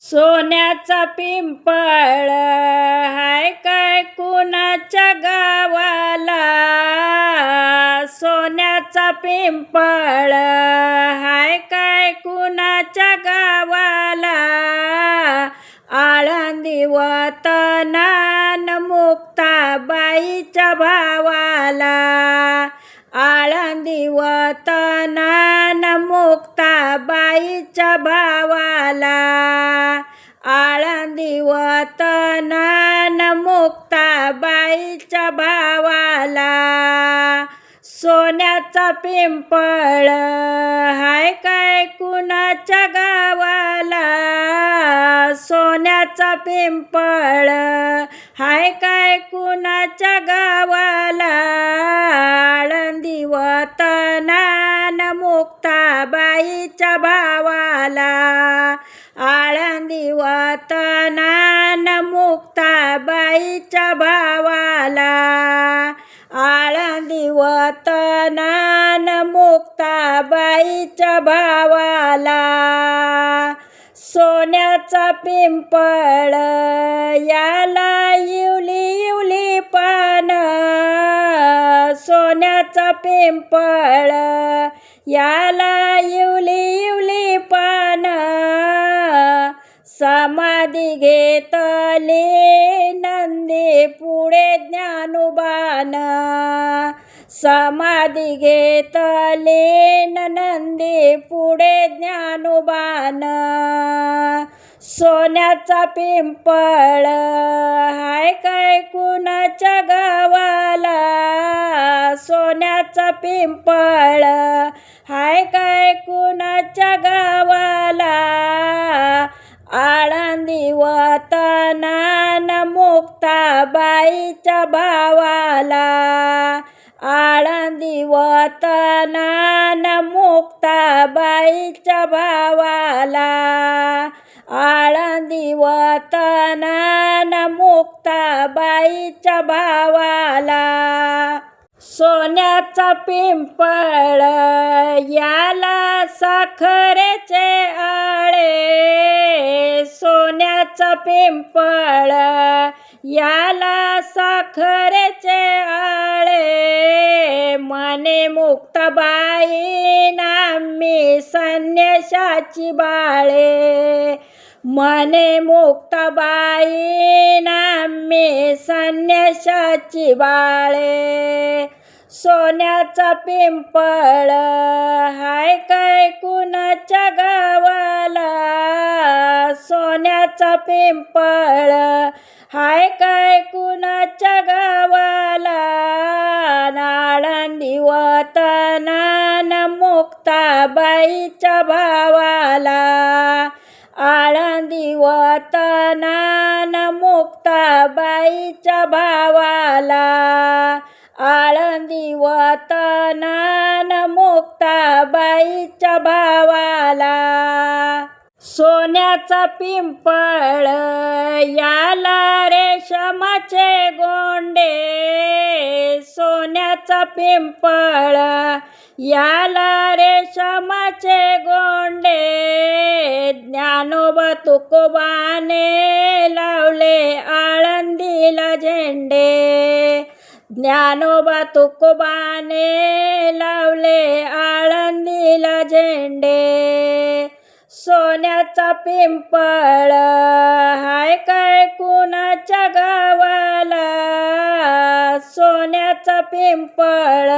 सोन्याचा पिंपळ हाय काय कुणाच्या गावाला. सोन्याचा पिंपळ हाय काय कुणाच्या गावाला. आळंदी वतनान मुक्ताबाईच्या भावाला. आळंदी वतनान मुक्ताबाईच्या भावाला. आळंदी वतनान मुक्ताबाईच्या भावाला. सोन्याचा पिंपळ हाय काय कुणाच्या गावाला. सोन्याचा पिंपळ हाय काय कुणाच्या गावाला. आळंदी वतनान मुक्ताबाईच्या भावाला. आळंदी वतनान मुक्ताबाईच्या भावाला. आळंदी वतनान मुक्ताबाईच्या भावाला. सोन्याचा पिंपळ याला इवली इवली पान. सोन्याचा पिंपळ याला इवली इवली पान. समाधी घेतली नंदी पुढे ज्ञानोबान. समाधी घेतली नंदी पुढे ज्ञानोबान. सोन्याचा पिंपळ हाय काय कुणाच्या गावाला. सोन्याचा पिंपळ हाय काय कुणाच्या गावाला. आळंदी वतनान मुक्ताबाईच्या भावाला. आळंदी वतनान मुक्ताबाईच्या भावाला. आळंदी वतनान मुक्ताबाईच्या भावाला. सोन्याचा पिंपळ याला साखरेचे आळे. सोन्याचा पिंपळ याला साखरेचे आळे. मने मुक्ताबाई नामी संन्याशाची बाळे. मने मुक्ताबाई नामी संन्याशाची बाळे. सोन्याचा पिंपळ हाय काय कुणाच्या गावाला. सोन्याचा पिंपळ हाय काय कुणाच्या गावाला. आळंदी वतनान मुक्ताबाईच्या भावाला. आळंदी वतनान मुक्ताबाईच्या भावाला. आळंदी वतनान मुक्ताबाईच्या भावाला. सोन्याचा पिंपळ याला रेशमाचे गोंडे. सोन्याचा पिंपळ याला रेशमाचे गोंडे. ज्ञानोबा तुकोबाने लावले आळंदीला झेंडे. ज्ञानोबा तुकोबाने लावले आळंदीला झेंडे. सोन्याचा पिंपळ हाय काय कुणाच्या गावाला. सोन्याचा पिंपळ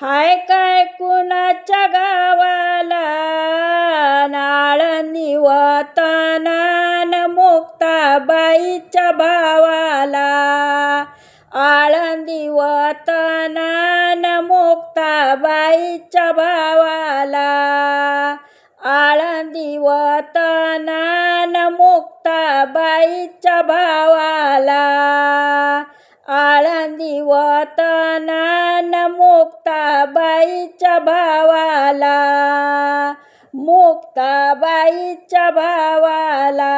हाय काय कुणाच्या गावाला. आळंदी वतनान मुक्ताबाईच्या भावाला. आळंदी वतनान मुक्ताबाईच्या भावाला. आळंदी वतनान मुक्ताबाईच्या भावाला. आळंदी वतनान मुक्ताबाईच्या भावाला. मुक्ताबाईच्या भावाला.